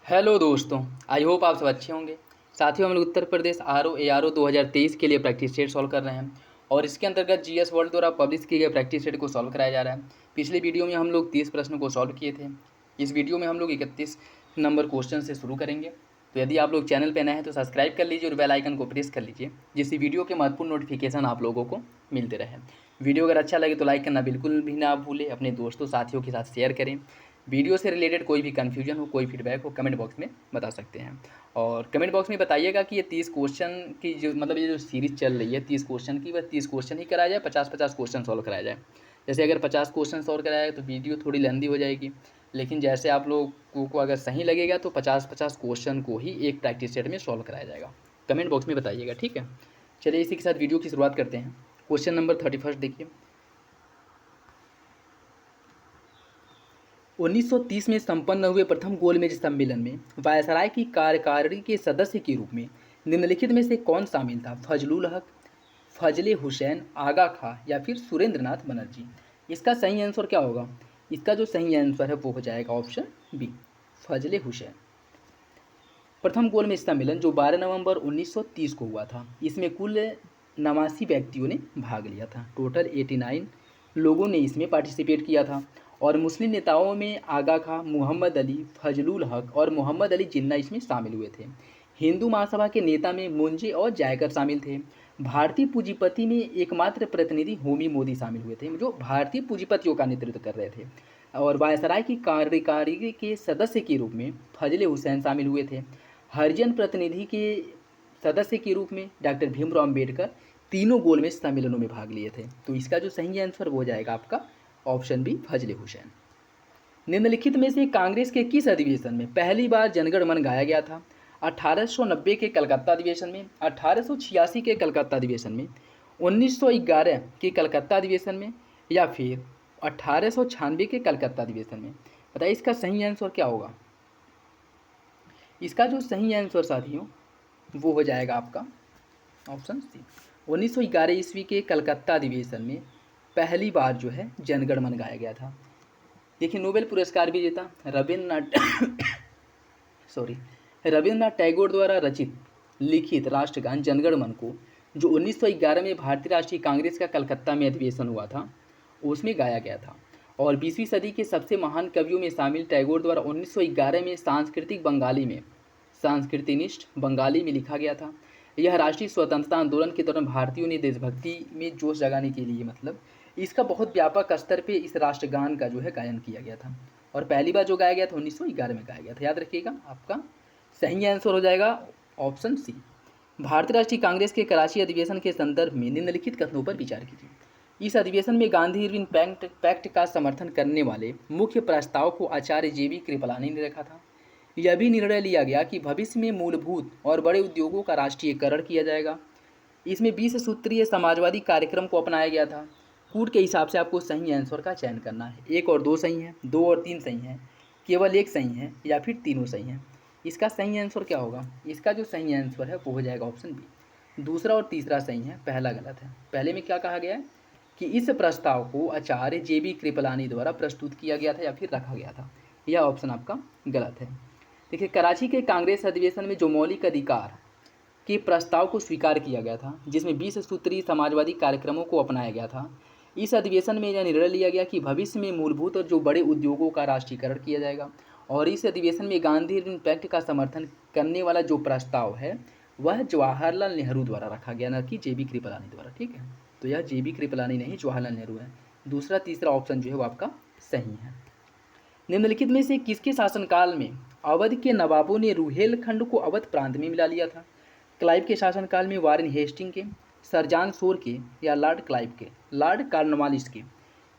Hello दोस्तों, I hope आप सब अच्छे होंगे। साथियों, हम लोग उत्तर प्रदेश RO ARO 2023 के लिए प्रैक्टिस सेट सॉल्व कर रहे हैं और इसके अंतर्गत GS वर्ल्ड द्वारा पब्लिश किए गए प्रैक्टिस सेट को सॉल्व कराया जा रहा है। पिछले वीडियो में हम लोग 30 प्रश्न को सॉल्व किए थे। इस वीडियो में हम लोग 31 नंबर क्वेश्चन से शुरू करेंगे। तो यदि आप लोग चैनल पर नए हैं तो सब्सक्राइब कर लीजिए और बेल आइकन को प्रेस कर लीजिए, जिससे वीडियो के महत्वपूर्ण नोटिफिकेशन आप लोगों को मिलते रहे। वीडियो अगर अच्छा लगे तो लाइक करना बिल्कुल भी ना भूलें, अपने दोस्तों साथियों के साथ शेयर करें। वीडियो से रिलेटेड कोई भी कन्फ्यूजन हो, कोई फीडबैक हो, कमेंट बॉक्स में बता सकते हैं। और कमेंट बॉक्स में बताइएगा कि ये 30 क्वेश्चन की ये जो सीरीज़ चल रही है 30 क्वेश्चन की, वह 30 क्वेश्चन ही कराया जाए, 50-50 क्वेश्चन सॉल्व कराया जाए। जैसे अगर 50 क्वेश्चन सॉल्व कराया जाए तो वीडियो थोड़ी लेंदी हो जाएगी, लेकिन जैसे आप लोगों को अगर सही लगेगा तो 50-50 क्वेश्चन को ही एक प्रैक्टिस सेट में सॉल्व कराया जाएगा। कमेंट बॉक्स में बताइएगा, ठीक है। चलिए इसी के साथ वीडियो की शुरुआत करते हैं। क्वेश्चन नंबर 31 देखिए। 1930 में संपन्न हुए प्रथम गोलमेज सम्मेलन में वायसराय की कार्यकारिणी के सदस्य के रूप में निम्नलिखित में से कौन शामिल था? फजलुल हक, फजले हुसैन, आगा खां या फिर सुरेंद्रनाथ बनर्जी। इसका सही आंसर क्या होगा? इसका जो सही आंसर है वो हो जाएगा ऑप्शन बी, फजले हुसैन। प्रथम गोलमेज सम्मेलन जो 12 नवंबर 1930 को हुआ था, इसमें कुल 89 व्यक्तियों ने भाग लिया था। टोटल 89 लोगों ने इसमें पार्टिसिपेट किया था और मुस्लिम नेताओं में आगा खां, मोहम्मद अली, फजलुल हक और मोहम्मद अली जिन्ना इसमें शामिल हुए थे। हिंदू महासभा के नेता में मुंजे और जायकर शामिल थे। भारतीय पूंजीपति में एकमात्र प्रतिनिधि होमी मोदी शामिल हुए थे, जो भारतीय पूंजीपतियों का नेतृत्व कर रहे थे। और वायसराय की कार्यकारिणी के सदस्य के रूप में फजले हुसैन शामिल हुए थे। हरिजन प्रतिनिधि के सदस्य के रूप में डॉक्टर भीमराव अम्बेडकर तीनों गोलमेज सम्मेलनों में भाग लिए थे। तो इसका जो सही आंसर वो जाएगा आपका ऑप्शन बी, फजले हुसैन। निम्नलिखित में से कांग्रेस के किस अधिवेशन में पहली बार जनगण मन गाया गया था? 1890 के कलकत्ता अधिवेशन में, 1886 के कलकत्ता अधिवेशन में, 1911 के कलकत्ता अधिवेशन में या फिर 1896 के कलकत्ता अधिवेशन में। बताइए इसका सही आंसर क्या होगा? इसका जो सही आंसर साथियों वो हो जाएगा आपका ऑप्शन सी, 1911 ईस्वी के कलकत्ता अधिवेशन में पहली बार जो है जनगण मन गाया गया था। देखिए, नोबेल पुरस्कार विजेता रविन्द्रनाथ टैगोर द्वारा रचित लिखित राष्ट्रगान जनगण मन को जो 1911 में भारतीय राष्ट्रीय कांग्रेस का कलकत्ता में अधिवेशन हुआ था उसमें गाया गया था। और 20वीं सदी के सबसे महान कवियों में शामिल टैगोर द्वारा 1911 में सांस्कृतिनिष्ठ बंगाली में लिखा गया था। यह राष्ट्रीय स्वतंत्रता आंदोलन के दौरान भारतीयों ने देशभक्ति में जोश जगाने के लिए इसका बहुत व्यापक स्तर पे इस राष्ट्रगान का जो है गायन किया गया था। और पहली बार जो गाया गया था 1911 में गाया गया था। याद रखिएगा, आपका सही आंसर हो जाएगा ऑप्शन सी। भारतीय राष्ट्रीय कांग्रेस के कराची अधिवेशन के संदर्भ में निम्नलिखित कथनों पर विचार कीजिए। इस अधिवेशन में गांधी इरविन पैक्ट का समर्थन करने वाले मुख्य प्रस्ताव को आचार्य JB कृपलानी ने रखा था। यह भी निर्णय लिया गया कि भविष्य में मूलभूत और बड़े उद्योगों का राष्ट्रीयकरण किया जाएगा। इसमें 20 सूत्रीय समाजवादी कार्यक्रम को अपनाया गया था। कूट के हिसाब से आपको सही आंसर का चयन करना है। 1 और 2 सही है, 2 और 3 सही है, केवल 1 सही है या फिर तीनों सही हैं। इसका सही आंसर क्या होगा? इसका जो सही आंसर है वो हो जाएगा ऑप्शन बी, दूसरा और तीसरा सही है, पहला गलत है। पहले में क्या कहा गया है कि इस प्रस्ताव को आचार्य JB कृपलानी द्वारा प्रस्तुत किया गया था या फिर रखा गया था। यह ऑप्शन आपका गलत है। देखिए, कराची के कांग्रेस अधिवेशन में जो मौलिक अधिकार के प्रस्ताव को स्वीकार किया गया था, जिसमें 20 सूत्रीय समाजवादी कार्यक्रमों को अपनाया गया था, इस अधिवेशन में यह निर्णय लिया गया कि भविष्य में मूलभूत और जो बड़े उद्योगों का राष्ट्रीयकरण किया जाएगा। और इस अधिवेशन में गांधी इरविन पैक्ट का समर्थन करने वाला जो प्रस्ताव है वह जवाहरलाल नेहरू द्वारा रखा गया, न कि JB कृपलानी द्वारा। ठीक है, तो यह JB कृपलानी नहीं, जवाहरलाल नेहरू है। दूसरा तीसरा ऑप्शन जो है वो आपका सही है। निम्नलिखित में से किसके शासनकाल में अवध के नवाबों ने रुहेलखंड को अवध प्रांत में मिला लिया था? क्लाइव के शासनकाल में, वारेन हेस्टिंग के, सरजान शोर के या लॉर्ड क्लाइव के, लॉर्ड कॉर्नवालिस के।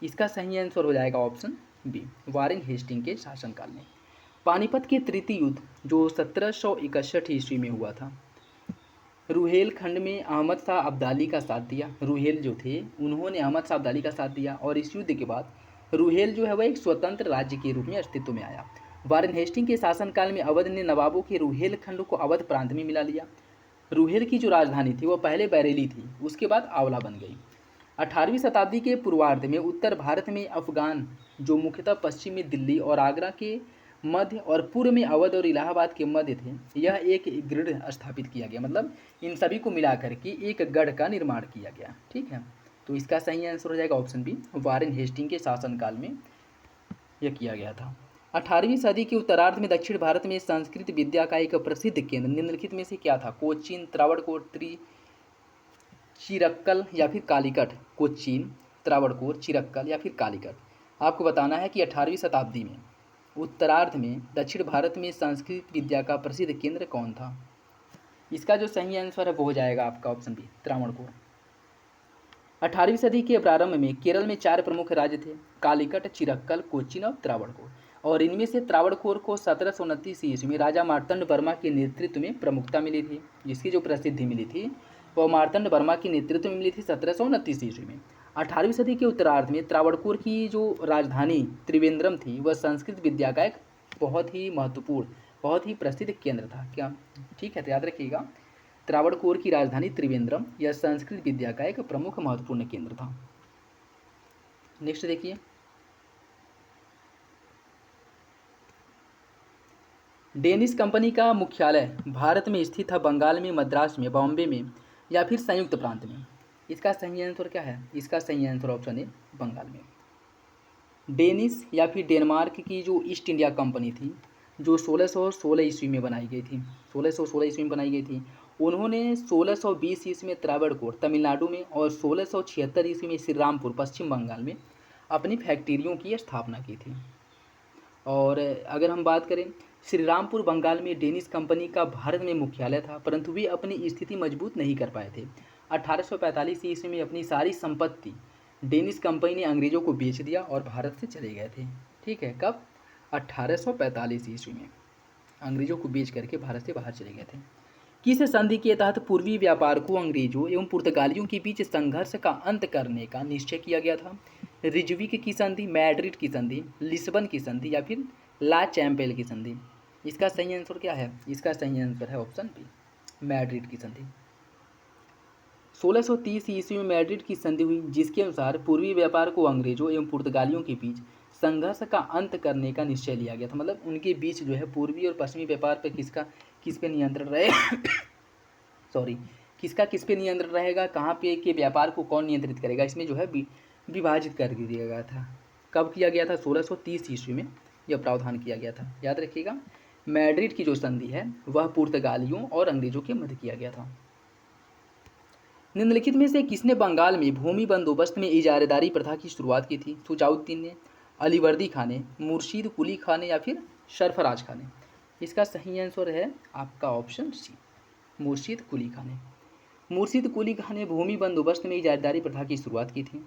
इसका सही आंसर हो जाएगा ऑप्शन बी, वारेन हेस्टिंग के शासनकाल में। पानीपत के तृतीय युद्ध जो 1761 ईस्वी में हुआ था, रुहेलखंड में अहमद शाह अब्दाली का साथ दिया। रुहेल जो थे उन्होंने अहमद शाह अब्दाली का साथ दिया और इस युद्ध के बाद रुहेल जो है वह एक स्वतंत्र राज्य के रूप में अस्तित्व में आया। वारेन हेस्टिंग के शासनकाल में अवध ने नवाबों के रुहेलखंड को अवध प्रांत में मिला लिया। रुहेल की जो राजधानी थी वह पहले बरेली थी, उसके बाद आंवला बन गई। 18वीं शताब्दी के पूर्वार्ध में उत्तर भारत में अफगान जो मुख्यतः पश्चिमी दिल्ली और आगरा के मध्य और पूर्व में अवध और इलाहाबाद के मध्य थे, यह एक गढ़ स्थापित किया गया। मतलब इन सभी को मिलाकर के एक गढ़ का निर्माण किया गया। ठीक है, तो इसका सही आंसर हो जाएगा ऑप्शन बी, वारेन हेस्टिंग के शासनकाल में यह किया गया था। 18वीं सदी के उत्तरार्ध में दक्षिण भारत में संस्कृत विद्या का एक प्रसिद्ध केंद्र निम्नलिखित में से क्या था? कोचीन, त्रावणकोर, चिरक्कल या फिर कालीकट। कोचीन, त्रावणकोर, चिरक्कल या फिर कालीकट। आपको बताना है कि 18वीं शताब्दी में उत्तरार्ध में दक्षिण भारत में संस्कृत विद्या का प्रसिद्ध केंद्र कौन था? इसका जो सही आंसर है वो हो जाएगा आपका ऑप्शन बी, त्रावणकोर। 18वीं सदी के प्रारंभ में केरल में 4 प्रमुख राज्य थे, कालीकट, चिरक्कल, कोचीन और त्रावणकोर। और इनमें से त्रावणकोर को 1729 ईस्वी में राजा मार्तंड वर्मा के नेतृत्व में प्रमुखता मिली थी। जिसकी जो प्रसिद्धि मिली थी वह मार्तंड वर्मा के नेतृत्व में मिली थी 1729 ईस्वी में। 18वीं सदी के उत्तरार्ध में त्रावणकोर की जो राजधानी त्रिवेंद्रम थी वह संस्कृत विद्या का एक बहुत ही महत्वपूर्ण, बहुत ही प्रसिद्ध केंद्र था। क्या ठीक है, तो याद रखिएगा, त्रावणकोर की राजधानी त्रिवेंद्रम यह संस्कृत विद्या का एक प्रमुख महत्वपूर्ण केंद्र था। नेक्स्ट देखिए, डेनिश कंपनी का मुख्यालय भारत में स्थित है, बंगाल में, मद्रास में, बॉम्बे में या फिर संयुक्त प्रांत में। इसका सही आंसर क्या है? इसका सही आंसर ऑप्शन है बंगाल में। डेनिश या फिर डेनमार्क की जो ईस्ट इंडिया कंपनी थी जो 1616 ईस्वी में बनाई गई थी, 1616 ईस्वी में बनाई गई थी, उन्होंने 1620 ईस्वी में त्रावणकोर तमिलनाडु में और 1676 ईस्वी में श्री रामपुर पश्चिम बंगाल में अपनी फैक्ट्रियों की स्थापना की थी। और अगर हम बात करें, श्री रामपुर बंगाल में डेनिश कंपनी का भारत में मुख्यालय था, परंतु वे अपनी स्थिति मजबूत नहीं कर पाए थे। 1845 ईस्वी में अपनी सारी संपत्ति डेनिश कंपनी ने अंग्रेज़ों को बेच दिया और भारत से चले गए थे। ठीक है, कब? 1845 ईस्वी में अंग्रेज़ों को बेच करके भारत से बाहर चले गए थे। किस संधि के तहत पूर्वी व्यापार को अंग्रेजों एवं पुर्तगालियों के बीच संघर्ष का अंत करने का निश्चय किया गया था? रिजविक की संधि, मैड्रिड की संधि, लिस्बन की संधि या फिर ला चैम्पेल की संधि। इसका सही आंसर क्या है? इसका सही आंसर है ऑप्शन बी, मैड्रिड की संधि। 1630 ईस्वी में मैड्रिड की संधि हुई, जिसके अनुसार पूर्वी व्यापार को अंग्रेजों एवं पुर्तगालियों के बीच संघर्ष का अंत करने का निश्चय लिया गया था। मतलब उनके बीच जो है पूर्वी और पश्चिमी व्यापार पर किस पे नियंत्रण रहेगा सॉरी, किस पे नियंत्रण रहेगा, कहाँ पे के व्यापार को कौन नियंत्रित करेगा, इसमें जो है विभाजित कर दिया गया था। कब किया गया था? 1630 ईस्वी में यह प्रावधान किया गया था। याद रखिएगा, मैड्रिड की जो संधि है वह पुर्तगालियों और अंग्रेजों के मध्य किया गया था। निम्नलिखित में से किसने बंगाल में भूमि बंदोबस्त में इजारेदारी प्रथा की शुरुआत की थी? शुजाउद्दीन ने, अलीवर्दी खान ने, मुर्शीद कुली खान ने या फिर सरफराज खान ने? इसका सही आंसर है आपका ऑप्शन सी, मुर्शीद कुली खान ने। मुर्शीद कुली खान ने भूमि बंदोबस्त में इजारेदारी प्रथा की शुरुआत की थी।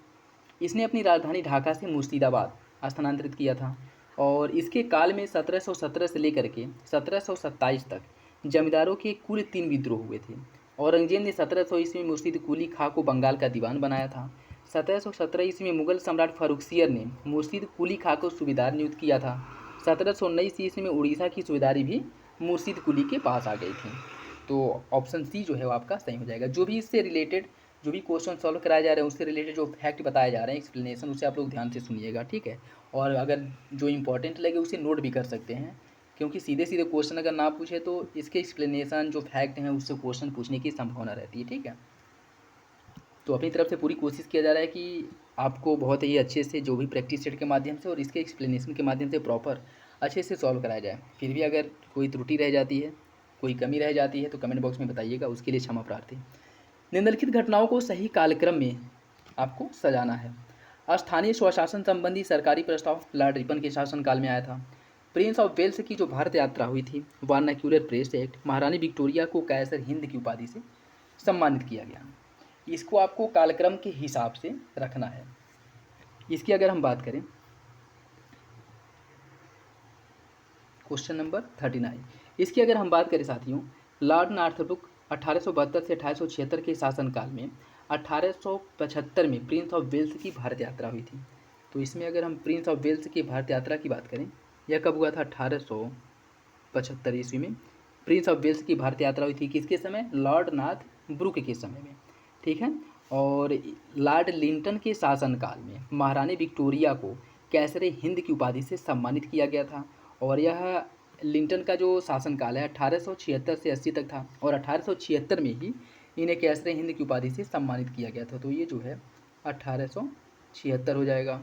इसने अपनी राजधानी ढाका से मुर्शिदाबाद स्थानांतरित किया था और इसके काल में 1717 से लेकर के 1727 तक जमींदारों के कुल 3 विद्रोह हुए थे। औरंगजेब ने 1700 ईस्वी में मुर्शीद कुली खां को बंगाल का दीवान बनाया था। 1717 ईस्वी में मुगल सम्राट फारुखसियर ने मुर्शीद कुली खां को सूबेदार नियुक्त किया था। 1719 ईस्वी में उड़ीसा की सूबेदारी भी मुर्शीद कुली के पास आ गई थी। तो ऑप्शन सी जो है वो आपका सही हो जाएगा। जो भी इससे रिलेटेड जो भी क्वेश्चन सॉल्व कराए जा रहे हैं उससे रिलेटेड जो फैक्ट बताए जा रहे हैं, एक्सप्लेनेशन, उसे आप लोग ध्यान से सुनिएगा। ठीक है, और अगर जो इंपॉर्टेंट लगे उसे नोट भी कर सकते हैं, क्योंकि सीधे सीधे क्वेश्चन अगर ना पूछे तो इसके एक्सप्लेनेशन जो फैक्ट हैं उससे क्वेश्चन पूछने की संभावना रहती है। ठीक है, तो अपनी तरफ से पूरी कोशिश किया जा रहा है कि आपको बहुत ही अच्छे से जो भी प्रैक्टिस सेट के माध्यम से और इसके एक्सप्लेनेशन के माध्यम से प्रॉपर अच्छे से सॉल्व कराया जाए। फिर भी अगर कोई त्रुटि रह जाती है, कोई कमी रह जाती है तो कमेंट बॉक्स में बताइएगा, उसके लिए क्षमा प्रार्थी। निम्नलिखित घटनाओं को सही कालक्रम में आपको सजाना है। स्थानीय स्वशासन संबंधी सरकारी प्रस्ताव लॉर्ड रिपन के शासनकाल में आया था। प्रिंस ऑफ वेल्स की जो भारत यात्रा हुई थी, वर्नाक्यूलर प्रेस एक्ट, महारानी विक्टोरिया को कैसर हिंद की उपाधि से सम्मानित किया गया। इसको आपको कालक्रम के हिसाब से रखना है। इसकी अगर हम बात करें, क्वेश्चन नंबर 39, इसकी अगर हम बात करें साथियों, लॉर्ड नॉर्थब्रुक 1872 से 1876 के शासनकाल में 1875 में प्रिंस ऑफ वेल्स की भारत यात्रा हुई थी। तो इसमें अगर हम प्रिंस ऑफ वेल्स की भारत यात्रा की बात करें, यह कब हुआ था? 1875 ईस्वी में प्रिंस ऑफ वेल्स की भारत यात्रा हुई थी। किसके समय? लॉर्ड नॉर्थब्रुक के समय में। ठीक है, और लॉर्ड लिंटन के शासनकाल में महारानी विक्टोरिया को कैसर हिंद की उपाधि से सम्मानित किया गया था और यह लिंटन का जो शासनकाल है 1876 से 80 तक था, और 1876 में ही इन्हें कैसरे हिंद की उपाधि से सम्मानित किया गया था। तो ये जो है 1876 हो जाएगा।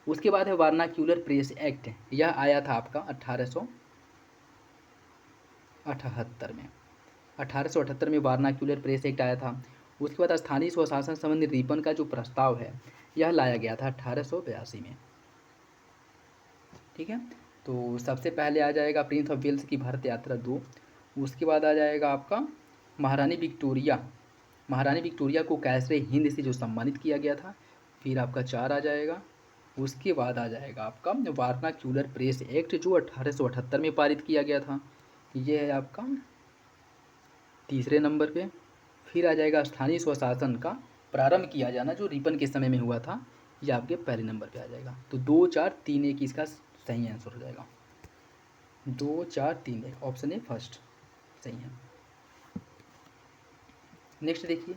उसके बाद है वर्नाक्यूलर प्रेस एक्ट, यह आया था आपका 1878 में। 1878 में वर्नाक्यूलर प्रेस एक्ट आया था। उसके बाद स्थानीय स्वशासन संबंधी रिपन का जो प्रस्ताव है यह लाया गया था 1882 में। ठीक है, तो सबसे पहले आ जाएगा प्रिंस ऑफ वेल्स की भारत यात्रा 2। उसके बाद आ जाएगा आपका महारानी विक्टोरिया, महारानी विक्टोरिया को कैसरे हिंद से जो सम्मानित किया गया था। फिर आपका 4 आ जाएगा। उसके बाद आ जाएगा आपका वर्नाक्यूलर प्रेस एक्ट जो 1878 में पारित किया गया था, ये है आपका तीसरे नंबर पे। फिर आ जाएगा स्थानीय स्वशासन का प्रारंभ किया जाना जो रिपन के समय में हुआ था, ये आपके पहले नंबर पे आ जाएगा। तो 2 4 3 1 इसका सही आंसर हो जाएगा। 2 4 3 1 ऑप्शन ए फर्स्ट सही है। नेक्स्ट देखिए,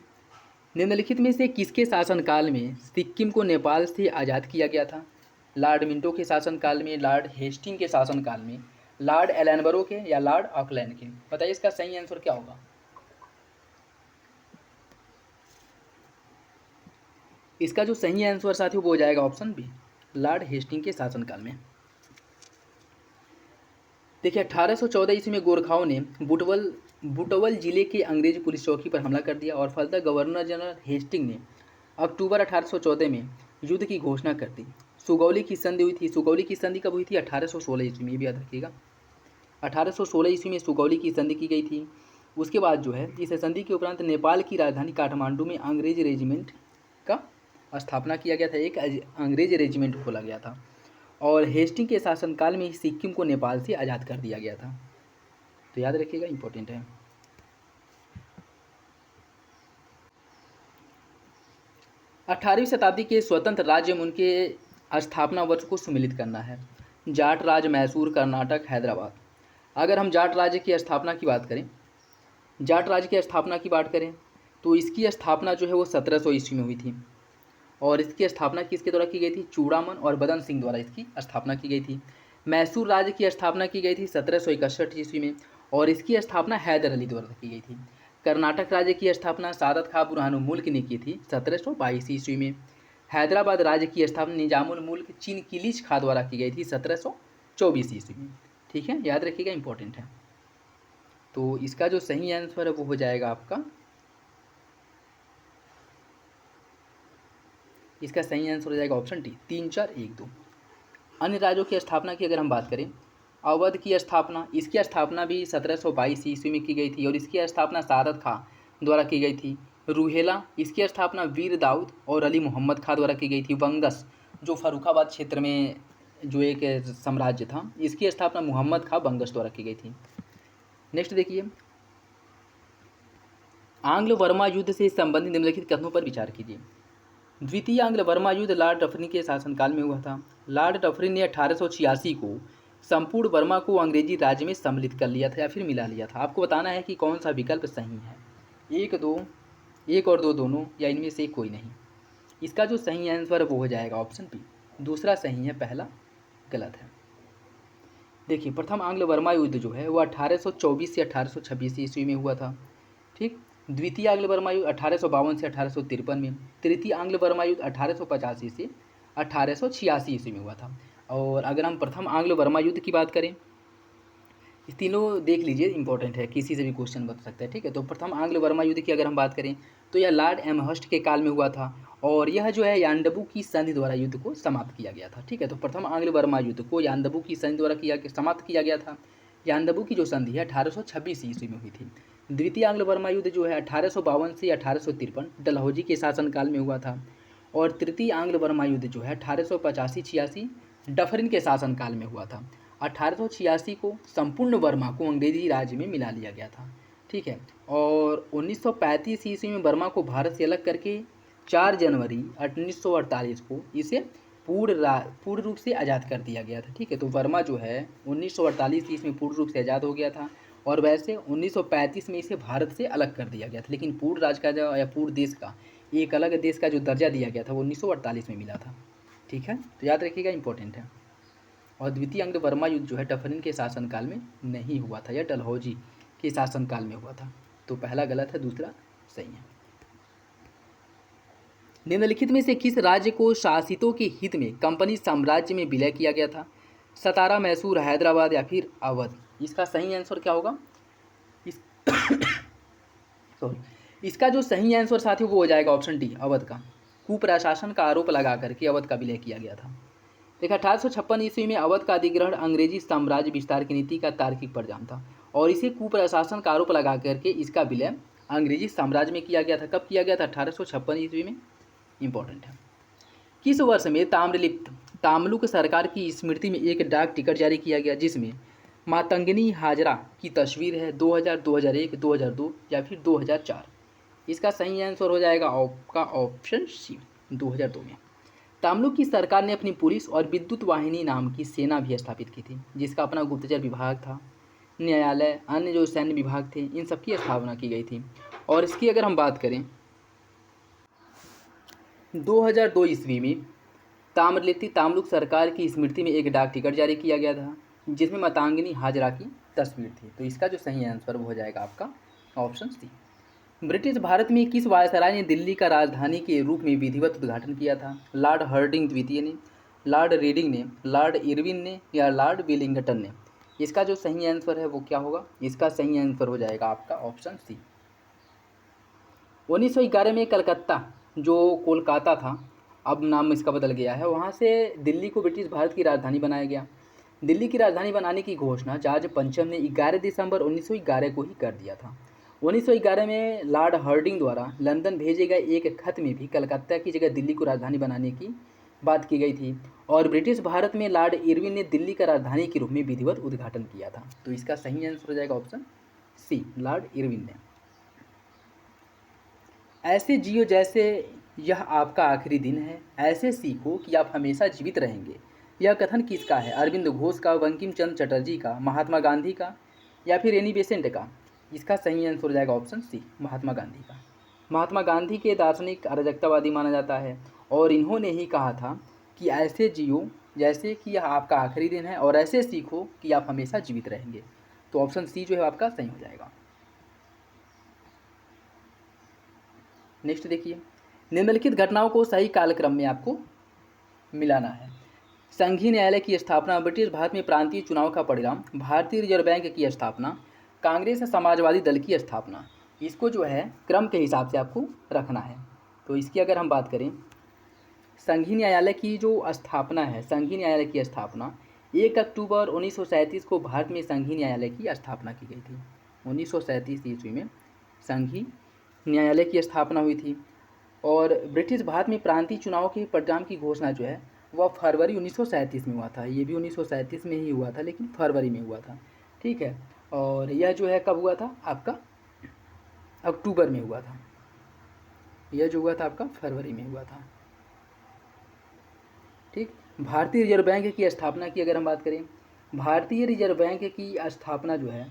निम्नलिखित में से किसके शासनकाल में सिक्किम को नेपाल से आज़ाद किया गया था? लॉर्ड मिंटो के शासनकाल में, लॉर्ड हेस्टिंग के शासनकाल में, लॉर्ड एलनबरो के, या लॉर्ड ऑकलैंड के? बताइए इसका सही आंसर क्या होगा। इसका जो सही आंसर साथियों वो हो जाएगा ऑप्शन बी, लॉर्ड हेस्टिंग के शासनकाल में। देखिए 1814 ईस्वी में गोरखाओं ने बुटवल जिले के अंग्रेजी पुलिस चौकी पर हमला कर दिया और फलतः गवर्नर जनरल हेस्टिंग ने अक्टूबर 1814 में युद्ध की घोषणा कर दी। सुगौली की संधि हुई थी। सुगौली की संधि कब हुई थी? 1816 ईस्वी में, ये भी याद रखिएगा। 1816 ईस्वी में सुगौली की संधि की गई थी। उसके बाद जो है इस संधि के उपरांत नेपाल की राजधानी काठमांडू में अंग्रेज रेजिमेंट का स्थापना किया गया था, एक अंग्रेज रेजिमेंट खोला गया था, और हेस्टिंग के शासनकाल में ही सिक्किम को नेपाल से आज़ाद कर दिया गया था। तो याद रखिएगा, इंपॉर्टेंट है। अठारहवीं शताब्दी के स्वतंत्र राज्य में उनके स्थापना वर्ष को सम्मिलित करना है। जाट राज्य मैसूर, कर्नाटक, हैदराबाद। अगर हम जाट राज्य की स्थापना की बात करें, जाट राज्य की स्थापना की बात करें तो इसकी स्थापना जो है वो 1700 ईस्वी में हुई थी, और इसकी स्थापना किसके द्वारा की गई थी? चूड़ामन और बदन सिंह द्वारा इसकी स्थापना की गई थी। मैसूर राज्य की स्थापना की गई थी 1761 ईस्वी में, और इसकी स्थापना हैदर अली द्वारा की गई थी। कर्नाटक राज्य की स्थापना सादत खां बुरहानुल मुल्क ने की थी 1722 ईस्वी में। हैदराबाद राज्य की स्थापना निजामुल मुल्क चिनकिलिच खां द्वारा की गई थी 1724 ईस्वी में। ठीक है, याद रखिएगा, इंपॉर्टेंट है। तो इसका जो सही आंसर है वो हो जाएगा आपका, इसका सही आंसर हो जाएगा ऑप्शन डी, 3 4 1 2। अन्य राज्यों की स्थापना की अगर हम बात करें, अवध की स्थापना, इसकी स्थापना भी 1722 ईस्वी में की गई थी, और इसकी स्थापना सादत खां द्वारा की गई थी। रूहेला, इसकी स्थापना वीर दाऊद और अली मोहम्मद खां द्वारा की गई थी। बंगस, जो फर्रुखाबाद क्षेत्र में जो एक साम्राज्य था, इसकी स्थापना मोहम्मद खां बंगस द्वारा की गई थी। नेक्स्ट देखिए, आंग्ल बर्मा युद्ध से संबंधित निम्नलिखित कथनों पर विचार कीजिए। द्वितीय आंग्ल बर्मा युद्ध लॉर्ड डफरिन के शासनकाल में हुआ था। लॉर्ड डफरिन ने 1886 को संपूर्ण बर्मा को अंग्रेजी राज्य में सम्मिलित कर लिया था या फिर मिला लिया था। आपको बताना है कि कौन सा विकल्प सही है, एक और दो दोनों, या इनमें से कोई नहीं। इसका जो सही आंसर है वो हो जाएगा ऑप्शन बी, दूसरा सही है, पहला गलत है। देखिए, प्रथम आंग्ल बर्मा युद्ध जो है वो 1824 से 1826 ईस्वी में हुआ था। ठीक, द्वितीय आंग्ल बर्मा युद्ध 1852 से 1853 में, तृतीय आंग्ल बर्मा युद्ध 1885 से 1886 ईस्वी में हुआ था। और अगर हम प्रथम आंग्ल बर्मा युद्ध की बात करें, इस तीनों देख लीजिए, इंपॉर्टेंट है, किसी से भी क्वेश्चन बन सकता है। ठीक है, तो प्रथम आंग्ल बर्मा युद्ध की अगर हम बात करें तो यह लॉर्ड एमहर्स्ट के काल में हुआ था, और यह जो है यानडबू की संधि द्वारा युद्ध को समाप्त किया गया था। ठीक है, तो प्रथम आंग्ल बर्मा युद्ध को यानडबू की संधि द्वारा समाप्त किया गया था। यानडबू की जो संधि है 1826 ईस्वी में हुई थी। द्वितीय आंग्ल बर्मा युद्ध जो है 1852 से 1853 डलहौजी के शासनकाल में हुआ था, और तृतीय आंग्ल बर्मा युद्ध जो है 1885-86 डफरिन के शासनकाल में हुआ था। 1886 को संपूर्ण बर्मा को अंग्रेजी राज्य में मिला लिया गया था। ठीक है, और 1935 ईस्वी में बर्मा को भारत से अलग करके 4 जनवरी 1948 को इसे पूर्ण रूप से आज़ाद कर दिया गया था। ठीक है, तो बर्मा जो है 1948 ईस्वी में पूर्ण रूप से आज़ाद हो गया था, और वैसे 1935 में इसे भारत से अलग कर दिया गया था, लेकिन पूर्ण राज्य का जो या पूर्ण देश का एक अलग देश का जो दर्जा दिया गया था वो 1948 में मिला था। ठीक है, तो याद रखिएगा, इंपॉर्टेंट है। और द्वितीय अंग्र वर्मा युद्ध जो है डफरिन के शासनकाल में नहीं हुआ था, यह डलहौजी के शासनकाल में हुआ था। तो पहला गलत है, दूसरा सही है। निम्नलिखित में से किस राज्य को शासितों के हित में कंपनी साम्राज्य में विलय किया गया था? सतारा, मैसूर, हैदराबाद या फिर अवध? इसका सही आंसर क्या होगा? इस सॉरी इसका जो सही आंसर साथियों वो हो जाएगा ऑप्शन डी, अवध का। कुप्रशासन का आरोप लगा करके अवध का विलय किया गया था। देखा 1856 ईस्वी में अवध का अधिग्रहण अंग्रेजी साम्राज्य विस्तार की नीति का तार्किक परिणाम था और इसे कुप्रशासन का आरोप लगा करके इसका विलय अंग्रेजी साम्राज्य में किया गया था। कब किया गया था? 1856 ईस्वी में। इंपॉर्टेंट है। किस वर्ष में ताम्रलिप्त ताम्लुक सरकार की स्मृति में एक डाक टिकट जारी किया गया जिसमें मातंगनी हाजरा की तस्वीर है? 2000, 2001, 2002 या फिर 2004? इसका सही आंसर हो जाएगा आपका ऑप्शन सी, 2002 में। ताम्लुक की सरकार ने अपनी पुलिस और विद्युत वाहिनी नाम की सेना भी स्थापित की थी जिसका अपना गुप्तचर विभाग था, न्यायालय, अन्य जो सैन्य विभाग थे, इन सबकी स्थापना की गई थी। और इसकी अगर हम बात करें 2002 ईस्वी में ताम्रलिप्ति ताम्लुक सरकार की स्मृति में एक डाक टिकट जारी किया गया था जिसमें मातंगनी हाजरा की तस्वीर थी। तो इसका जो सही आंसर वो हो जाएगा आपका ऑप्शन सी। ब्रिटिश भारत में किस वायसराय ने दिल्ली का राजधानी के रूप में विधिवत उद्घाटन किया था? लॉर्ड हार्डिंग द्वितीय ने, लॉर्ड रीडिंग ने, लॉर्ड इरविन ने या लॉर्ड वेलिंगटन ने? इसका जो सही आंसर है वो क्या होगा? इसका सही आंसर हो जाएगा आपका ऑप्शन सी। 1911 में कलकत्ता जो कोलकाता था, अब नाम इसका बदल गया है, वहाँ से दिल्ली को ब्रिटिश भारत की राजधानी बनाया गया। दिल्ली की राजधानी बनाने की घोषणा जॉर्ज पंचम ने 11 दिसंबर 1911 को ही कर दिया था। 1911 में लॉर्ड हार्डिंग द्वारा लंदन भेजे गए एक खत में भी कलकत्ता की जगह दिल्ली को राजधानी बनाने की बात की गई थी और ब्रिटिश भारत में लॉर्ड इरविन ने दिल्ली का राजधानी के रूप में विधिवत उद्घाटन किया था। तो इसका सही आंसर हो जाएगा ऑप्शन सी, लॉर्ड इरविन ने। ऐसे जियो जैसे यह आपका आखिरी दिन है, ऐसे सीखो कि आप हमेशा जीवित रहेंगे। यह कथन किसका है? अरविंद घोष का, बंकिम चंद्र चटर्जी का, महात्मा गांधी का या फिर एनी बेसेंट का? इसका सही आंसर हो जाएगा ऑप्शन सी, महात्मा गांधी का। महात्मा गांधी के दार्शनिक अराजकतावादी माना जाता है और इन्होंने ही कहा था कि ऐसे जियो जैसे कि यह आपका आखिरी दिन है और ऐसे सीखो कि आप हमेशा जीवित रहेंगे। तो ऑप्शन सी जो है आपका सही हो जाएगा। नेक्स्ट देखिए, निम्नलिखित घटनाओं को सही कालक्रम में आपको मिलाना है। संघीय न्यायालय की स्थापना, ब्रिटिश भारत में प्रांतीय चुनाव का परिणाम, भारतीय रिजर्व बैंक की स्थापना, कांग्रेस समाजवादी दल की स्थापना। इसको जो है क्रम के हिसाब से आपको रखना है। तो इसकी अगर हम बात करें, संघीय न्यायालय की जो स्थापना है, संघीय न्यायालय की स्थापना 1 अक्टूबर 1937 को भारत में संघीय न्यायालय की स्थापना की गई थी। 1937 ईस्वी में संघीय न्यायालय की स्थापना हुई थी और ब्रिटिश भारत में प्रांतीय चुनाव के परिणाम की घोषणा जो है वह फरवरी 1937 में हुआ था। ये भी 1937 में ही हुआ था लेकिन फरवरी में हुआ था, ठीक है। और यह जो है कब हुआ था? आपका अक्टूबर में हुआ था। यह जो हुआ था आपका फरवरी में हुआ था, ठीक। भारतीय रिजर्व बैंक की स्थापना की अगर हम बात करें, भारतीय रिजर्व बैंक की स्थापना जो है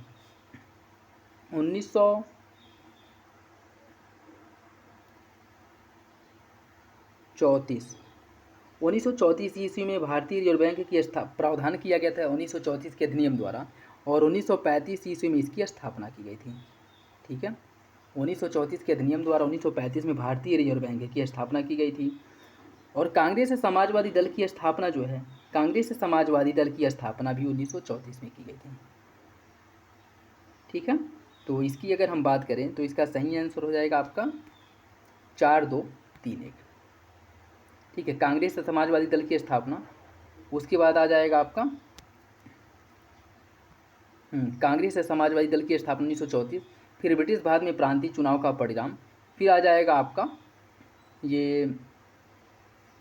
1934 ईस्वी में भारतीय रिजर्व बैंक की प्रावधान किया गया था 1934 के अधिनियम द्वारा और 1935 ईस्वी में इसकी स्थापना की गई थी, ठीक है। 1934 के अधिनियम द्वारा 1935 में भारतीय रिजर्व बैंक की स्थापना की गई थी। और कांग्रेस समाजवादी दल की स्थापना जो है, कांग्रेस समाजवादी दल की स्थापना भी 1934 में की गई थी, ठीक है। तो इसकी अगर हम बात करें तो इसका सही आंसर हो जाएगा आपका 4, 2, 3, 1, ठीक है। कांग्रेस समाजवादी दल की स्थापना, उसके बाद आ जाएगा आपका कांग्रेस समाजवादी दल की स्थापना 1934, फिर ब्रिटिश भारत में प्रांतीय चुनाव का परिणाम, फिर आ जाएगा आपका ये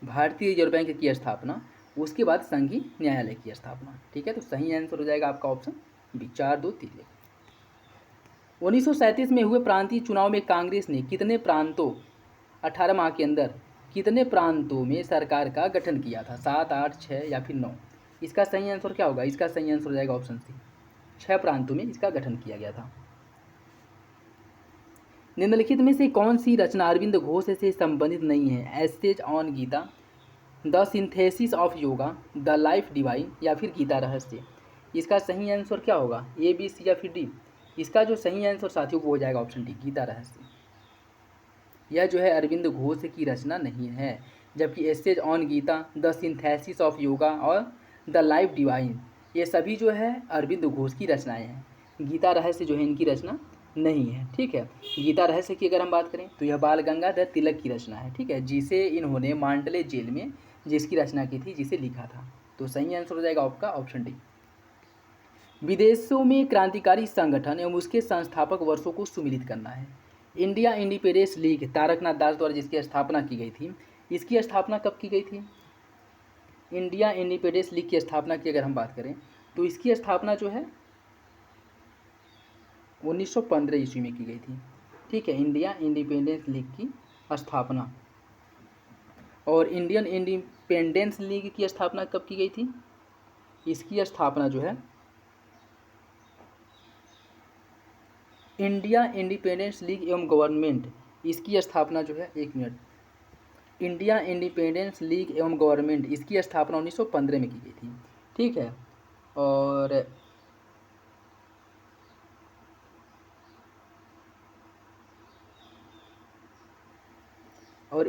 भारतीय रिजर्व बैंक की स्थापना, उसके बाद संघीय न्यायालय की स्थापना, ठीक है। तो सही आंसर हो जाएगा आपका ऑप्शन बी, 4, 2, 3, 1। 1937 में हुए प्रांतीय चुनाव में कांग्रेस ने कितने प्रांतों 18 माह के अंदर कितने प्रांतों में सरकार का गठन किया था? 7, 8, 6 या फिर 9? इसका सही आंसर क्या होगा? इसका सही आंसर हो जाएगा ऑप्शन सी, 6 प्रांतों में इसका गठन किया गया था। निम्नलिखित में से कौन सी रचना अरविंद घोष से संबंधित नहीं है? Essays on Gita, the synthesis of yoga, the life divine या फिर गीता रहस्य। इसका सही आंसर क्या होगा, ए बी सी या फिर डी। इसका जो सही आंसर साथियों वो हो जाएगा ऑप्शन डी, गीता रहस्य। यह जो है अरविंद घोष की रचना नहीं है, जबकि essays on Gita, the synthesis of yoga और द लाइफ डिवाइन ये सभी जो है अरविंद घोष की रचनाएं हैं। गीता रहस्य जो है इनकी रचना नहीं है। ठीक है, गीता रहस्य की अगर हम बात करें तो यह बाल गंगाधर तिलक की रचना है। ठीक है, जिसे इन्होंने मांडले जेल में जिसकी रचना की थी, जिसे लिखा था। तो सही आंसर हो जाएगा आपका ऑप्शन डी। विदेशों में क्रांतिकारी संगठन एवं उसके संस्थापक वर्षों को सुमिलित करना है। इंडिया इंडिपेंडेंस लीग तारकनाथ दास द्वारा जिसकी स्थापना की गई थी, इसकी स्थापना कब की गई थी। इंडिया इंडिपेंडेंस लीग की स्थापना की अगर हम बात करें तो इसकी स्थापना जो है 1915 ईस्वी में की गई थी। ठीक है, इंडिया इंडिपेंडेंस लीग की स्थापना। और इंडियन इंडिपेंडेंस लीग की स्थापना कब की गई थी, इसकी स्थापना जो है इंडिया इंडिपेंडेंस लीग एवं गवर्नमेंट, इसकी स्थापना जो है, एक मिनट, इंडिया इंडिपेंडेंस लीग एवं गवर्नमेंट इसकी स्थापना 1915 में की गई थी। ठीक है, और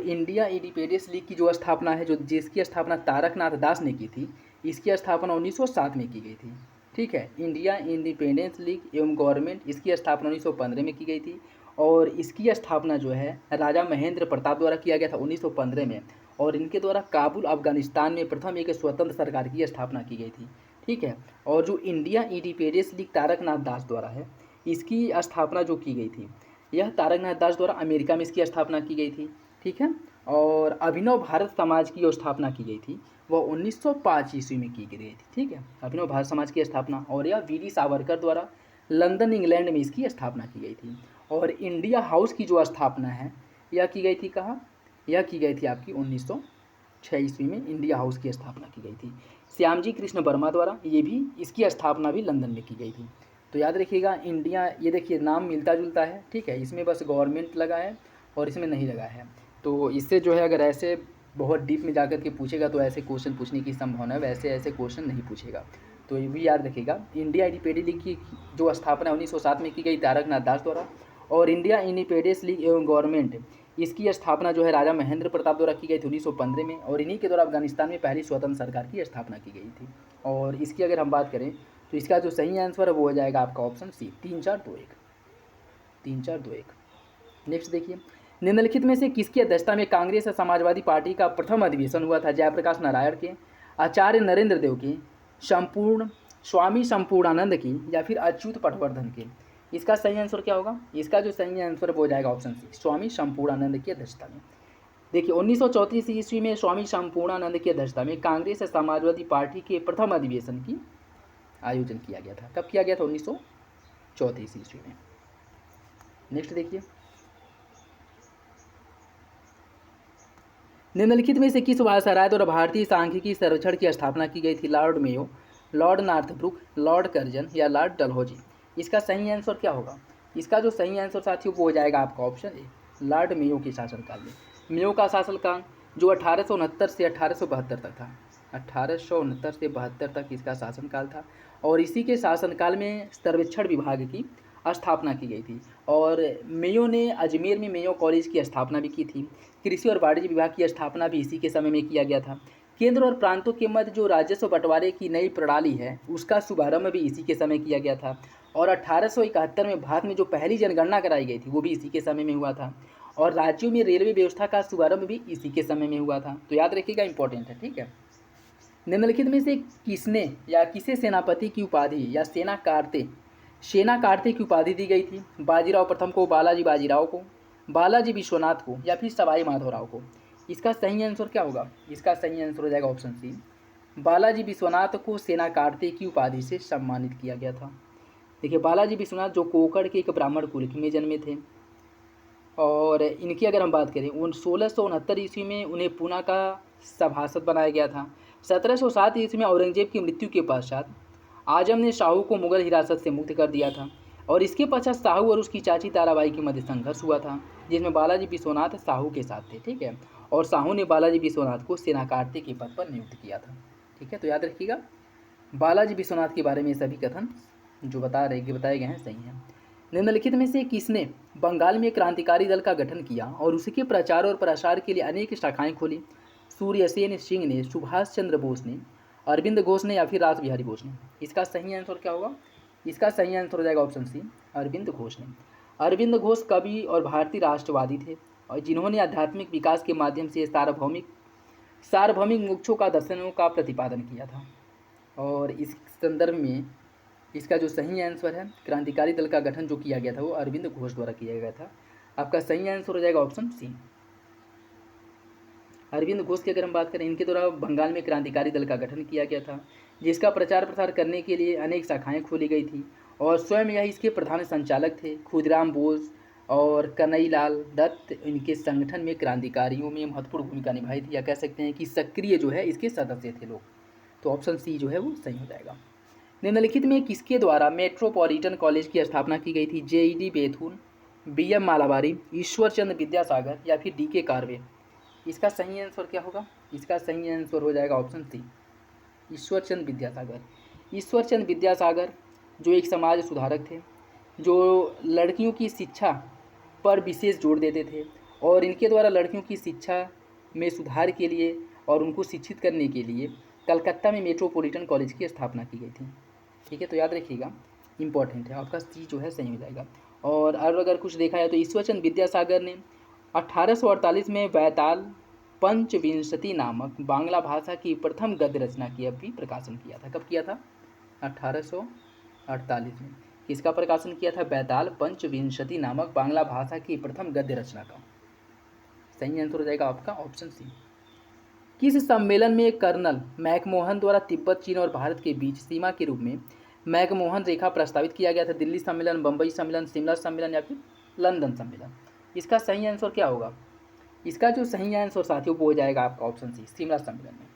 इंडिया इंडिपेंडेंस लीग की जो स्थापना है, जो जिसकी स्थापना तारकनाथ दास ने की थी, इसकी स्थापना 1907 में की गई थी। ठीक है, इंडिया इंडिपेंडेंस लीग एवं गवर्नमेंट इसकी स्थापना 1915 में की गई थी। और इसकी स्थापना जो है राजा महेंद्र प्रताप द्वारा किया गया था 1915 में। और इनके द्वारा काबुल अफगानिस्तान में प्रथम एक स्वतंत्र सरकार की स्थापना की गई थी। ठीक है, और जो इंडिया इंडिपेंडेंस लीग तारकनाथ दास द्वारा है, इसकी स्थापना जो की गई थी, यह तारकनाथ दास द्वारा अमेरिका में इसकी स्थापना की गई थी। ठीक है, और अभिनव भारत समाज की जो स्थापना की गई थी वह 1905 ईस्वी में की गई थी। ठीक है, अभिनव भारत समाज की स्थापना, और यह वी डी सावरकर द्वारा लंदन इंग्लैंड में इसकी स्थापना की गई थी। और इंडिया हाउस की जो स्थापना है यह की गई थी कहाँ, यह की गई थी आपकी 1906 ईस्वी में इंडिया हाउस की स्थापना की गई थी श्यामजी कृष्ण वर्मा द्वारा। ये भी इसकी स्थापना भी लंदन में की गई थी। तो याद रखिएगा इंडिया, ये देखिए नाम मिलता जुलता है। ठीक है, इसमें बस गवर्नमेंट लगा है और इसमें नहीं लगा है। तो इससे जो है अगर ऐसे बहुत डीप में जाकर के पूछेगा तो ऐसे क्वेश्चन पूछने की संभावना है, वैसे ऐसे क्वेश्चन नहीं पूछेगा। तो ये भी याद रखिएगा, इंडिया इंडिपेंडेंस लीग की जो स्थापना 1907 में की गई तारकनाथ दास द्वारा, और इंडिया इंडिपेंडेंस लीग एवं गवर्नमेंट इसकी स्थापना जो है राजा महेंद्र प्रताप द्वारा की गई थी 1915 में। और इन्हीं के द्वारा अफगानिस्तान में पहली स्वतंत्र सरकार की स्थापना की गई थी। और इसकी अगर हम बात करें तो इसका जो सही आंसर है वो हो जाएगा आपका ऑप्शन सी, 3-4-2-1, 3-4-2-1। नेक्स्ट देखिए, निम्नलिखित में से किसकी अध्यक्षता में कांग्रेस और समाजवादी पार्टी का प्रथम अधिवेशन हुआ था। जयप्रकाश नारायण के, आचार्य नरेंद्र देव के, स्वामी संपूर्णानंद की या फिर अच्युत पटवर्धन के। इसका सही आंसर क्या होगा, इसका जो सही आंसर वो हो जाएगा ऑप्शन सी, स्वामी संपूर्णानंद की अध्यक्षता में। देखिए 1934 ईस्वी में स्वामी संपूर्णानंद की अध्यक्षता में कांग्रेस और समाजवादी पार्टी के प्रथम अधिवेशन की आयोजन किया गया था। कब किया गया था, 1934 ईस्वी में। नेक्स्ट देखिए, निम्नलिखित में से किस वायसराय द्वारा भारतीय सांख्यिकी सर्वेक्षण की स्थापना की गई थी। Lord Mayo, Lord Northbrook, Lord Curzon या लॉर्ड डलहौजी। इसका सही आंसर क्या होगा, इसका जो सही आंसर साथियों वो हो जाएगा आपका ऑप्शन ए, लॉर्ड मेयो के शासनकाल में। मेयो का शासनकाल जो 1869 से 1872 तक था, 1869 से 72 तक इसका शासनकाल था। और इसी के शासनकाल में सर्वेक्षण विभाग की स्थापना की गई थी। और मेयो ने अजमेर में मेयो कॉलेज की स्थापना भी की थी। कृषि और वाणिज्य विभाग की स्थापना भी इसी के समय में किया गया था। केंद्र और प्रांतों के मध्य जो राजस्व बंटवारे की नई प्रणाली है उसका शुभारंभ भी इसी के समय किया गया था। और 1871 में भारत में जो पहली जनगणना कराई गई थी वो भी इसी के समय में हुआ था। और राज्यों में रेलवे व्यवस्था का शुभारंभ भी इसी के समय में हुआ था। तो याद रखिएगा, इंपॉर्टेंट है। ठीक है, निम्नलिखित में से किसने या किसे सेनापति की उपाधि या सेना कार्ते की उपाधि दी गई थी। बाजीराव प्रथम को, बालाजी बाजीराव को, बालाजी विश्वनाथ को या फिर सवाई माधवराव को। इसका सही आंसर क्या होगा, इसका सही आंसर हो जाएगा ऑप्शन सी, बालाजी विश्वनाथ को सेना कार्ते की उपाधि से सम्मानित किया गया था। देखिए बालाजी विश्वनाथ जो कोकड़ के एक ब्राह्मण कुल में जन्मे थे। और इनकी अगर हम बात करें 1669 ईस्वी में उन्हें पूना का सभासद बनाया गया था। 1707 ईस्वी में औरंगजेब की मृत्यु के पश्चात आजम ने शाहू को मुगल हिरासत से मुक्त कर दिया था। और इसके पश्चात शाहू और उसकी चाची ताराबाई के मध्य संघर्ष हुआ था, जिसमें बालाजी विश्वनाथ शाहू के साथ थे। ठीक है, और साहू ने बालाजी विश्वनाथ को सेनाकार्ते के पद पर नियुक्त किया था। ठीक है, तो याद रखिएगा बालाजी विश्वनाथ के बारे में सभी कथन जो बताए गए हैं सही हैं। निम्नलिखित में से किसने बंगाल में क्रांतिकारी दल का गठन किया और उसके प्रचार और प्रसार के लिए अनेक शाखाएं खोली? सूर्यसेन सिंह ने, सुभाष चंद्र बोस ने, अरविंद घोष ने या फिर रास बिहारी बोस ने? इसका सही आंसर क्या होगा? इसका सही आंसर हो जाएगा ऑप्शन सी, अरविंद घोष ने। अरविंद घोष कवि और भारतीय राष्ट्रवादी थे और जिन्होंने आध्यात्मिक विकास के माध्यम से सार्वभौमिक मोक्षों का दर्शनों का प्रतिपादन किया था। और इस संदर्भ में इसका जो सही आंसर है, क्रांतिकारी दल का गठन जो किया गया था वो अरविंद घोष द्वारा किया गया था। आपका सही आंसर हो जाएगा ऑप्शन सी। अरविंद घोष की अगर हम बात करें, इनके द्वारा बंगाल में क्रांतिकारी दल का गठन किया गया था, जिसका प्रचार प्रसार करने के लिए अनेक शाखाएं खोली गई थी और स्वयं यह इसके प्रधान संचालक थे। खुदराम बोस और कन्हैयालाल दत्त इनके संगठन में क्रांतिकारियों में महत्वपूर्ण भूमिका निभाई थी, या कह सकते हैं कि सक्रिय जो है इसके सदस्य थे लोग। तो ऑप्शन सी जो है वो सही हो जाएगा। निम्नलिखित में किसके द्वारा मेट्रोपॉलिटन कॉलेज की स्थापना की गई थी? जेईडी बेथुन, बीएम मालाबारी, ईश्वरचंद विद्यासागर या फिर डीके कार्वे? इसका सही आंसर क्या होगा? इसका सही आंसर हो जाएगा ऑप्शन सी, ईश्वरचंद विद्यासागर। ईश्वरचंद विद्यासागर जो एक समाज सुधारक थे, जो लड़कियों की शिक्षा पर विशेष जोर देते थे और इनके द्वारा लड़कियों की शिक्षा में सुधार के लिए और उनको शिक्षित करने के लिए कलकत्ता में मेट्रोपॉलिटन कॉलेज की स्थापना की गई थी। ठीक है, तो याद रखिएगा, इंपॉर्टेंट है, आपका सी जो है सही हो जाएगा। और अगर कुछ देखा जाए तो ईश्वरचंद विद्यासागर ने 1848 में वैताल पंचविंशति नामक बांग्ला भाषा की प्रथम गद्य रचना की भी प्रकाशन किया था। कब किया था? 1848 में। किसका प्रकाशन किया था? बैताल पंचविंशति नामक बांग्ला भाषा की प्रथम गद्य रचना का। सही आंसर हो जाएगा आपका ऑप्शन सी। किस सम्मेलन में कर्नल मैकमोहन द्वारा तिब्बत, चीन और भारत के बीच सीमा के रूप में मैकमोहन रेखा प्रस्तावित किया गया था? दिल्ली सम्मेलन, बम्बई सम्मेलन, शिमला सम्मेलन या फिर लंदन सम्मेलन? इसका सही आंसर क्या होगा? इसका जो सही आंसर साथियों वो हो जाएगा आपका ऑप्शन सी, शिमला सम्मेलन में।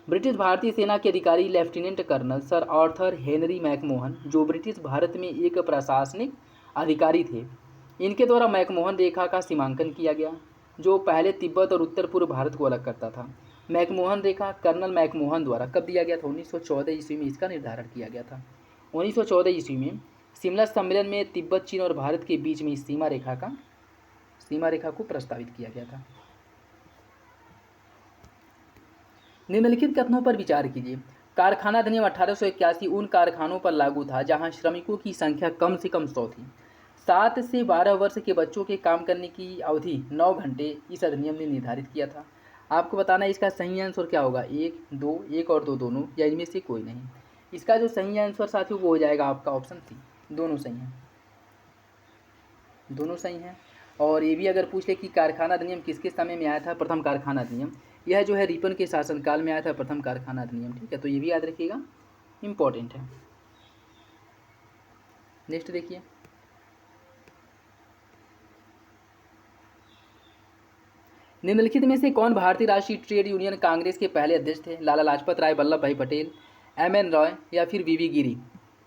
ब्रिटिश भारतीय सेना के अधिकारी lieutenant colonel sir Arthur Henry McMahon, जो ब्रिटिश भारत में एक प्रशासनिक अधिकारी थे, इनके द्वारा मैकमोहन रेखा का सीमांकन किया गया, जो पहले तिब्बत और उत्तर पूर्व भारत को अलग करता था। मैकमोहन रेखा कर्नल मैकमोहन द्वारा कब दिया गया था? 1914 ईस्वी में इसका निर्धारण किया गया था। 1914 ईस्वी में शिमला सम्मेलन में तिब्बत, चीन और भारत के बीच में इस सीमा रेखा को प्रस्तावित किया गया था। निम्नलिखित कथनों पर विचार कीजिए। कारखाना अधिनियम 1881 उन कारखानों पर लागू था जहां श्रमिकों की संख्या कम से कम 100 थी। 7 से 12 वर्ष के बच्चों के काम करने की अवधि 9 घंटे इस अधिनियम ने निर्धारित किया था। आपको बताना है इसका सही आंसर क्या होगा? 1, 2, 1 और 2 दोनों, या इनमें से कोई नहीं। इसका जो सही आंसर साथियों वो हो जाएगा आपका ऑप्शन सी, दोनों सही हैं, दोनों सही हैं। और ये भी अगर पूछ ले कि कारखाना अधिनियम किसके समय में आया था? प्रथम कारखाना अधिनियम, यह जो है रिपन के शासनकाल में आया था प्रथम कारखाना अधिनियम। ठीक है, तो ये भी याद रखिएगा, इंपॉर्टेंट है। नेक्स्ट देखिए, निम्नलिखित में से कौन भारतीय राष्ट्रीय ट्रेड यूनियन कांग्रेस के पहले अध्यक्ष थे? लाला लाजपत राय, वल्लभ भाई पटेल, एम.एन. रॉय या फिर वी.वी. गिरी?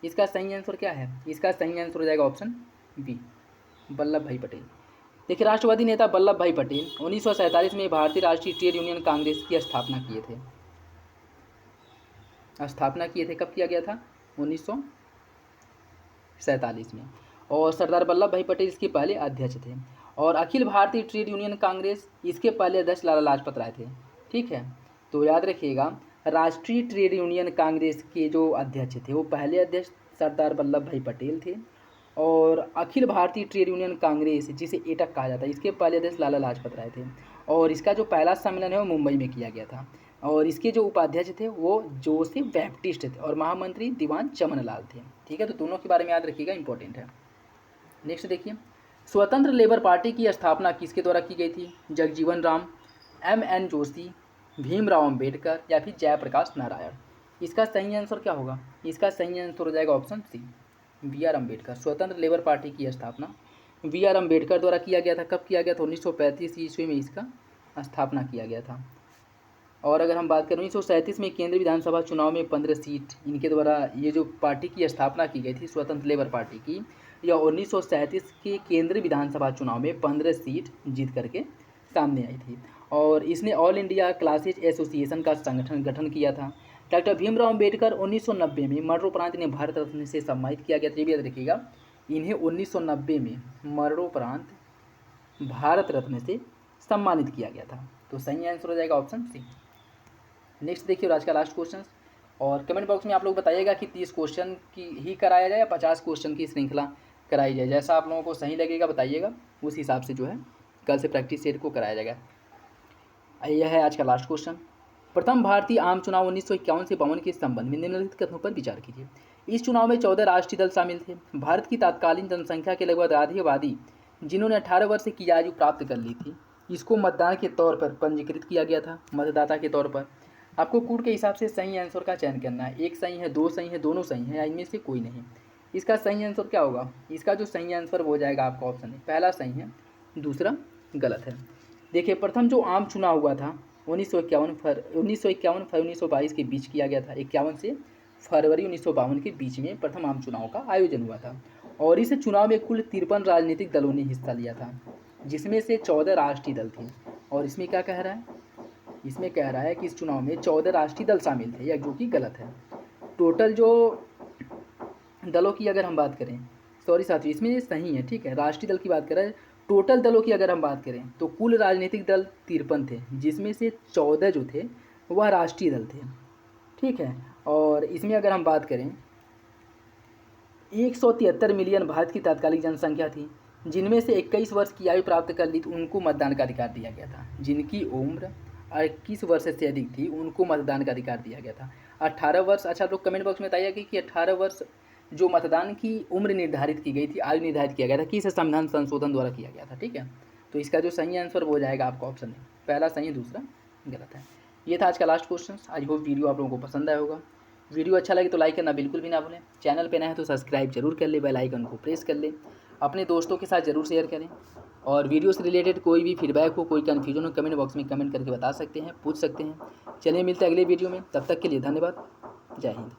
इसका सही आंसर क्या है? इसका सही आंसर हो जाएगा ऑप्शन बी, वल्लभ भाई पटेल। देखिए, राष्ट्रवादी नेता वल्लभ भाई पटेल 1947 में भारतीय राष्ट्रीय ट्रेड यूनियन कांग्रेस की स्थापना किए थे। कब किया गया था? 1947 में। और सरदार वल्लभ भाई पटेल इसके पहले अध्यक्ष थे। और अखिल भारतीय ट्रेड यूनियन कांग्रेस, इसके पहले अध्यक्ष लाला लाजपत राय थे। ठीक है, तो याद रखिएगा, राष्ट्रीय ट्रेड यूनियन कांग्रेस के जो अध्यक्ष थे वो पहले अध्यक्ष सरदार वल्लभ भाई पटेल थे। और अखिल भारतीय ट्रेड यूनियन कांग्रेस, जिसे एटक कहा जाता है, इसके पहले अध्यक्ष लाला लाजपत राय थे। और इसका जो पहला सम्मेलन है वो मुंबई में किया गया था। और इसके जो उपाध्यक्ष थे वो जोसेफ बैप्टिस्ट थे और महामंत्री दीवान चमन लाल थे। ठीक है, तो दोनों के बारे में याद रखिएगा, इंपॉर्टेंट है। नेक्स्ट देखिए, स्वतंत्र लेबर पार्टी की स्थापना किसके द्वारा की गई थी? जगजीवन राम, एम.एन. जोशी, भीमराव अंबेडकर या फिर जयप्रकाश नारायण? इसका सही आंसर क्या होगा? इसका सही आंसर हो जाएगा ऑप्शन सी, बी.आर. अम्बेडकर। स्वतंत्र लेबर पार्टी की स्थापना बी.आर. अम्बेडकर द्वारा किया गया था। कब किया गया था? 1935 ईस्वी में इसका स्थापना किया गया था। और अगर हम बात करें 1937 में केंद्रीय विधानसभा चुनाव में 15 सीट इनके द्वारा ये जो पार्टी की स्थापना की गई थी स्वतंत्र लेबर पार्टी की, यह 1937 के केंद्रीय विधानसभा चुनाव में 15 सीट जीत करके सामने आई थी। और इसने ऑल इंडिया क्लासेज एसोसिएशन का गठन किया था। डॉक्टर भीमराव अम्बेडकर 1990 में मरणोपरांत इन्हें भारत रत्न से सम्मानित किया गया था। ये भी याद रखिएगा, इन्हें 1990 में मरणोपरांत भारत रत्न से सम्मानित किया गया था। तो सही आंसर हो जाएगा ऑप्शन सी। नेक्स्ट देखिए, आज का लास्ट क्वेश्चन, और कमेंट बॉक्स में आप लोग बताइएगा कि 30 क्वेश्चन की ही कराया जाए या 50 क्वेश्चन की श्रृंखला कराई जाए। जैसा आप लोगों को सही लगेगा बताइएगा, उस हिसाब से जो है कल से प्रैक्टिस सेट को कराया जाएगा। यह है आज का लास्ट क्वेश्चन। प्रथम भारतीय आम चुनाव 1951 से 52 के संबंध में निम्नलिखित कथनों पर विचार कीजिए। इस चुनाव में 14 राष्ट्रीय दल शामिल थे। भारत की तत्कालीन जनसंख्या के लगभग आधी आबादी जिन्होंने 18 वर्ष की आयु प्राप्त कर ली थी, इसको मतदान के तौर पर पंजीकृत किया गया था, मतदाता के तौर पर। आपको कोड के हिसाब से सही आंसर का चयन करना है। एक सही है, दो सही है, दोनों सही है, या इनमें से कोई नहीं। इसका सही आंसर क्या होगा? इसका जो सही आंसर हो जाएगा आपका ऑप्शन है, पहला सही है, दूसरा गलत है। देखिए, प्रथम जो आम चुनाव हुआ था 1951 फरवरी 1922 के बीच किया गया था। 51 से फरवरी 1952 के बीच में प्रथम आम चुनाव का आयोजन हुआ था। और इस चुनाव में कुल 53 राजनीतिक दलों ने हिस्सा लिया था, जिसमें से 14 राष्ट्रीय दल थे। और इसमें क्या कह रहा है? इसमें कह रहा है कि इस चुनाव में 14 राष्ट्रीय दल शामिल थे, या जो कि गलत है। टोटल जो दलों की अगर हम बात करें, सॉरी साथियों, इसमें सही है, ठीक है, राष्ट्रीय दल की बात करें। टोटल दलों की अगर हम बात करें तो कुल राजनीतिक दल 53 थे, जिसमें से 14 जो थे वह राष्ट्रीय दल थे, ठीक है। और इसमें अगर हम बात करें, 173 मिलियन भारत की तात्कालिक जनसंख्या थी, जिनमें से 21 वर्ष की आयु प्राप्त कर ली तो उनको मतदान का अधिकार दिया गया था। जिनकी उम्र 21 वर्ष से अधिक थी उनको मतदान का अधिकार दिया गया था। 18 वर्ष, अच्छा लोग कमेंट बॉक्स में बताइएगा कि 18 वर्ष जो मतदान की उम्र निर्धारित की गई थी, आयु निर्धारित किया गया था, किस संविधान संशोधन द्वारा किया गया था, ठीक है। तो इसका जो सही आंसर हो जाएगा आपका ऑप्शन है, पहला सही, दूसरा गलत है। ये था आज का last question. I hope video आप लोगों को पसंद आया होगा। वीडियो अच्छा लगे तो लाइक करना बिल्कुल भी ना भूलें। चैनल पे नया है तो सब्सक्राइब जरूर कर ले, बेल आइकन को प्रेस कर ले, अपने दोस्तों के साथ ज़रूर शेयर करें। और वीडियो से रिलेटेड कोई भी फीडबैक हो, कोई कन्फ्यूजन हो, कमेंट बॉक्स में कमेंट करके बता सकते हैं, पूछ सकते हैं। चलिए मिलते हैं अगले वीडियो में, तब तक के लिए धन्यवाद। जय हिंद।